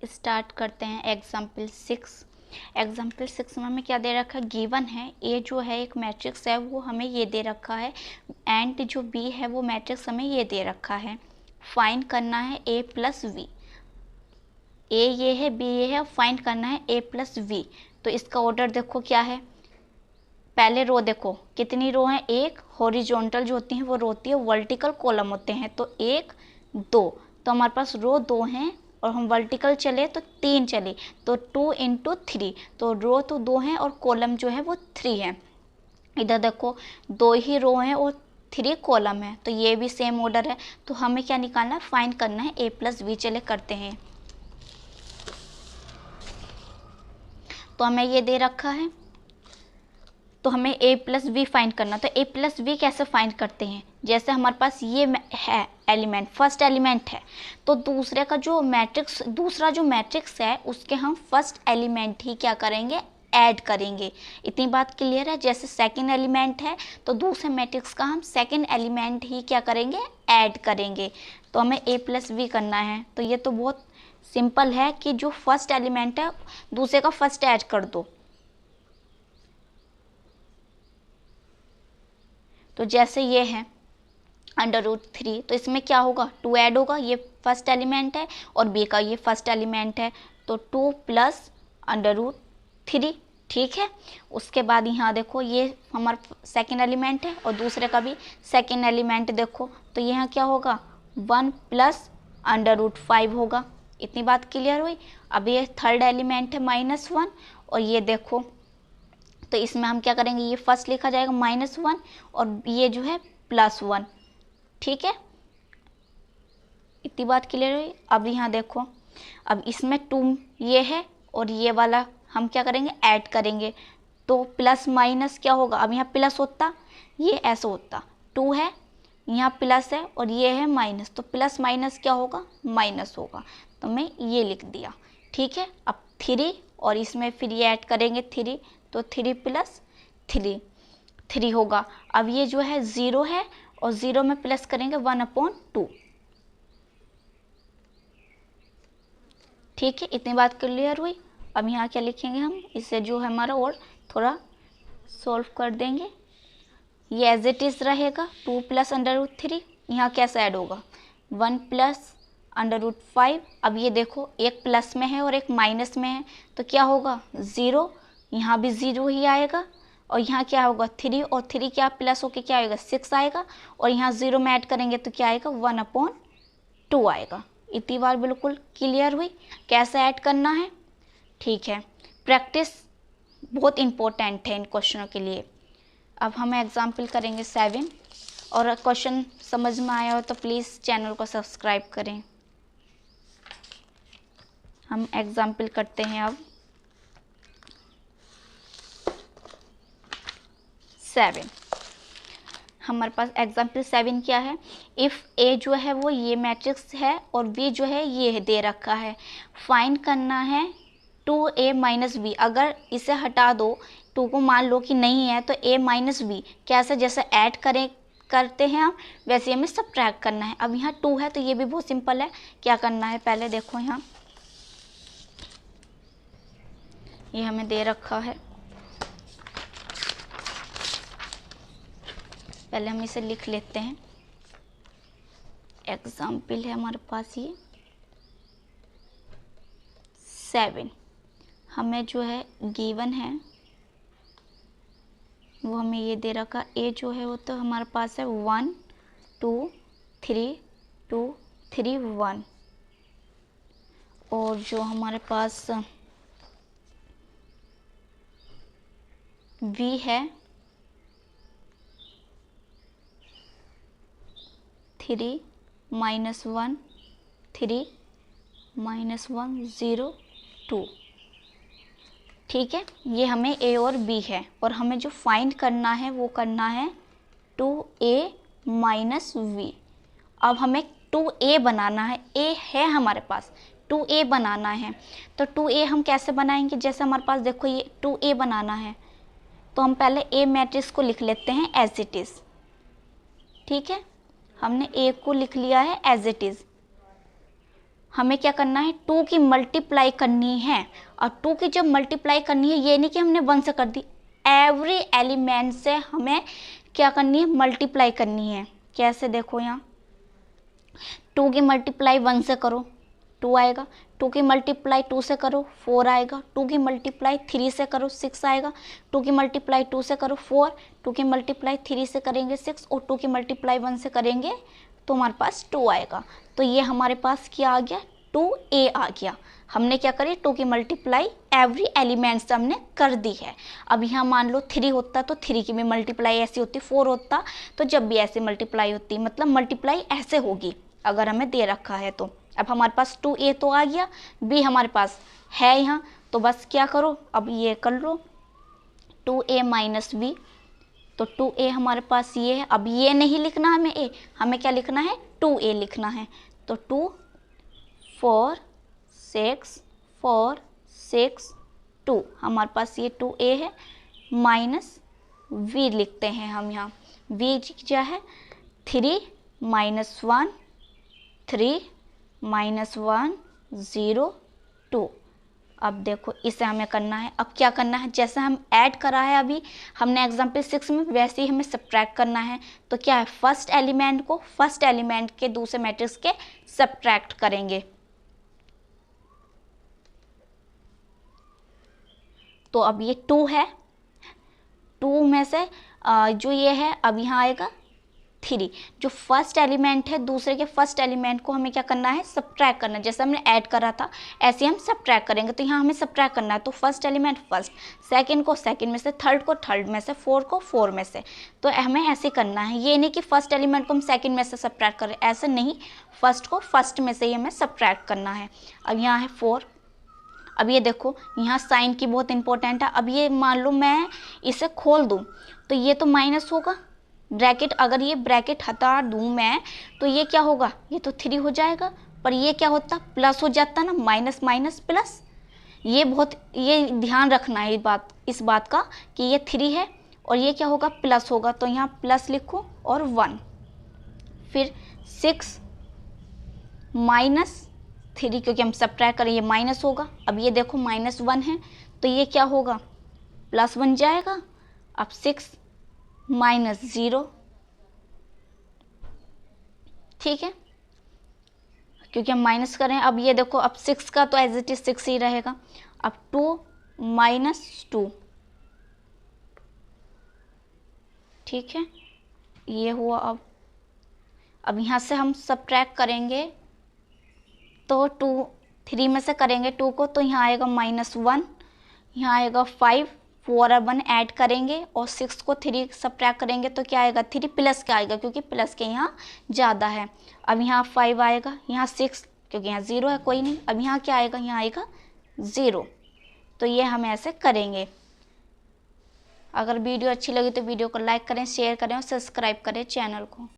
Start करते हैं example 6। Example 6 में हमें क्या दे रखा है, गिवन है ए जो है एक मैट्रिक्स है वो हमें ये दे रखा है, एंड जो बी है वो मैट्रिक्स हमें ये दे रखा है। फाइंड करना है ए प्लस वी। ए ये है, बी ये है, फाइंड करना है ए प्लस वी। तो इसका ऑर्डर देखो क्या है, पहले रो देखो कितनी रो हैं, एक। हॉरिजॉन्टल जो होती हैं वो रो होती है, वर्टिकल कॉलम होते हैं, तो 1 2, तो हमारे पास रो 2 हैं और हम वर्टिकल चले तो 3 चले, तो 2 × 3, तो रो तो 2 हैं और कॉलम जो है वो 3 है। इधर देखो 2 ही रो हैं और 3 कॉलम है, तो ये भी सेम ऑर्डर है। तो हमें क्या निकालना है, फाइंड करना है ए प्लस वी। चले करते हैं। तो हमें ये दे रखा है, तो हमें ए प्लस वी फाइंड करना। तो ए प्लस वी कैसे फाइंड करते हैं, जैसे हमारे पास ये है एलिमेंट, फर्स्ट एलिमेंट है, तो दूसरे का जो मैट्रिक्स, दूसरा जो मैट्रिक्स है उसके हम फर्स्ट एलिमेंट ही क्या करेंगे, ऐड करेंगे। इतनी बात क्लियर है। जैसे सेकंड एलिमेंट है तो दूसरे मैट्रिक्स का हम सेकंड एलिमेंट ही क्या करेंगे, ऐड करेंगे। तो हमें ए प्लस वी करना है। तो ये तो बहुत सिंपल है कि जो फर्स्ट एलिमेंट है दूसरे का फर्स्ट ऐड कर दो। तो जैसे ये है √3, तो इसमें क्या होगा, 2 ऐड होगा, ये फर्स्ट एलिमेंट है और बी का ये फर्स्ट एलिमेंट है, तो 2 + √3। ठीक है। उसके बाद यहाँ देखो ये हमारा सेकंड एलिमेंट है और दूसरे का भी सेकंड एलिमेंट देखो, तो यहाँ क्या होगा, 1 + √5 होगा। इतनी बात क्लियर हुई। अब ये थर्ड एलिमेंट है -1 और ये देखो, तो इसमें हम क्या करेंगे, ये फर्स्ट लिखा जाएगा -1 और ये जो है +1। ठीक है, इतनी बात क्लियर हुई। अब यहाँ देखो, अब इसमें 2 ये है और ये वाला हम क्या करेंगे, ऐड करेंगे, तो प्लस माइनस क्या होगा, अब यहाँ प्लस होता, ये ऐसा होता, 2 है यहाँ प्लस है और ये है माइनस, तो प्लस माइनस क्या होगा, माइनस होगा, तो मैं ये लिख दिया। ठीक है। अब 3 और इसमें फिर ये ऐड करेंगे 3, तो 3 + 3 होगा। अब ये जो है 0 है और 0 में प्लस करेंगे 1/2। ठीक है, इतनी बात क्लियर हुई। अब यहाँ क्या लिखेंगे हम, इसे जो है हमारा और थोड़ा सॉल्व कर देंगे। ये एज इट इज़ रहेगा, 2 + √3, यहाँ कैसे ऐड होगा, 1 + √5। अब ये देखो एक प्लस में है और एक माइनस में है, तो क्या होगा, 0, यहाँ भी 0 ही आएगा और यहाँ क्या होगा, 3 और 3 क्या प्लस होके क्या आएगा, 6 आएगा और यहाँ 0 में ऐड करेंगे तो क्या आएगा, 1/2 आएगा। इतनी बार बिल्कुल क्लियर हुई कैसे ऐड करना है। ठीक है, प्रैक्टिस बहुत इम्पोर्टेंट है इन क्वेश्चनों के लिए। अब हम एग्जाम्पल करेंगे 7, और क्वेश्चन समझ में आया हो तो प्लीज़ चैनल को सब्सक्राइब करें। हम एग्जाम्पल करते हैं अब 7। हमारे पास एग्जाम्पल 7 क्या है, इफ़ ए जो है वो ये मैट्रिक्स है और बी जो है ये दे रखा है, फाइंड करना है 2a - b। अगर इसे हटा दो, 2 को मान लो कि नहीं है, तो a - b कैसे, जैसे ऐड करते हैं हम वैसे हमें सब्ट्रैक्ट करना है। अब यहाँ 2 है तो ये भी बहुत सिंपल है, क्या करना है, पहले देखो यहाँ ये हमें दे रखा है, पहले हम इसे लिख लेते हैं। एग्जाम्पल है हमारे पास ये 7, हमें जो है गिवन है वो हमें ये दे रखा, ए जो है वो तो हमारे पास है 1 2 3 2 3 1, और जो हमारे पास वी है 3 -1 3 -1 0 2। ठीक है, ये हमें ए और बी है, और हमें जो फाइंड करना है वो करना है 2a - v। अब हमें 2a बनाना है, a है हमारे पास, 2a बनाना है। तो 2a हम कैसे बनाएंगे, जैसे हमारे पास देखो ये 2a बनाना है, तो हम पहले a मैट्रिक्स को लिख लेते हैं एज इट इज़। ठीक है, हमने a को लिख लिया है एज इट इज़। हमें क्या करना है, 2 की मल्टीप्लाई करनी है। और 2 की जब मल्टीप्लाई करनी है, ये नहीं कि हमने 1 से कर दी, एवरी एलिमेंट से हमें क्या करनी है, मल्टीप्लाई करनी है। कैसे, देखो यहाँ 2 की मल्टीप्लाई 1 से करो 2 आएगा, 2 की मल्टीप्लाई 2 से करो 4 आएगा, 2 की मल्टीप्लाई 3 से करो 6 आएगा, 2 की मल्टीप्लाई 2 से करो 4, 2 की मल्टीप्लाई 3 से करेंगे 6 और 2 की मल्टीप्लाई 1 से करेंगे तो हमारे पास 2 आएगा। तो ये हमारे पास क्या आ गया, 2a आ गया। हमने क्या करी, 2 की मल्टीप्लाई एवरी एलिमेंट से हमने कर दी है। अब यहाँ मान लो 3 होता तो 3 की भी मल्टीप्लाई ऐसी होती, 4 होता तो जब भी ऐसे मल्टीप्लाई होती, मतलब मल्टीप्लाई ऐसे होगी अगर हमें दे रखा है तो। अब हमारे पास 2a तो आ गया, b हमारे पास है यहाँ, तो बस क्या करो, अब ये कर लो 2a माइनस b, तो 2a हमारे पास ये है। अब ये नहीं लिखना हमें a, हमें क्या लिखना है, 2a लिखना है। तो 2 4 6 4 6 2, हमारे पास ये 2a है, माइनस v लिखते हैं हम यहाँ। v क्या है, 3 माइनस 1 3 माइनस 1 0 2। अब देखो इसे हमें करना है, अब क्या करना है, जैसे हम ऐड करा है अभी हमने एग्जाम्पल 6 में, वैसे ही हमें सब्ट्रैक्ट करना है। तो क्या है, फर्स्ट एलिमेंट को फर्स्ट एलिमेंट के दूसरे मैट्रिक्स के सब्ट्रैक्ट करेंगे। तो अब ये 2 है, 2 में से जो ये है अब यहाँ आएगा 3, जो फर्स्ट एलिमेंट है दूसरे के फर्स्ट एलिमेंट को हमें क्या करना है, सब्ट्रैक्ट करना है। जैसे हमने ऐड करा था ऐसे हम सब्ट्रैक्ट करेंगे, तो यहाँ हमें सब्ट्रैक्ट करना है। तो फर्स्ट एलिमेंट फर्स्ट, सेकंड को सेकंड में से, थर्ड को थर्ड में से, फोर्थ को फोर में से। तो हमें ऐसे करना है, ये नहीं कि फर्स्ट एलिमेंट को हम सेकंड में से सब्ट्रैक्ट करें, ऐसे नहीं, फर्स्ट को फर्स्ट में से ही हमें सब्ट्रैक्ट करना है। अब यहाँ है 4। अब ये देखो यहाँ साइन की बहुत इंपॉर्टेंट है। अब ये मान लो मैं इसे खोल दूँ तो ये तो माइनस होगा, ब्रैकेट, अगर ये ब्रैकेट हटा दूँ मैं तो ये क्या होगा, ये तो 3 हो जाएगा, पर ये क्या होता, प्लस हो जाता ना, माइनस माइनस प्लस। ये बहुत, ये ध्यान रखना है इस बात का कि ये 3 है और ये क्या होगा, प्लस होगा। तो यहाँ प्लस लिखो और 1, फिर 6 माइनस 3, क्योंकि हम सब्ट्रैक्ट करें ये माइनस होगा। अब ये देखो -1 है तो ये क्या होगा, प्लस बन जाएगा। अब 6 माइनस 0, ठीक है, क्योंकि हम माइनस करें। अब ये देखो, अब 6 का तो एज इट इज 6 ही रहेगा। अब 2 माइनस 2, ठीक है, ये हुआ। अब यहाँ से हम सब्ट्रैक्ट करेंगे तो 3 में से करेंगे 2 को, तो यहाँ आएगा -1, यहाँ आएगा 5, 4 और 1 ऐड करेंगे और 6 को 3 सब्ट्रैक्ट करेंगे तो क्या आएगा, 3 प्लस क्या आएगा, क्योंकि प्लस के यहाँ ज़्यादा है। अब यहाँ 5 आएगा, यहाँ 6, क्योंकि यहाँ 0 है कोई नहीं। अब यहाँ क्या आएगा, यहाँ आएगा 0। तो ये हम ऐसे करेंगे। अगर वीडियो अच्छी लगी तो वीडियो को लाइक करें, शेयर करें और सब्सक्राइब करें चैनल को।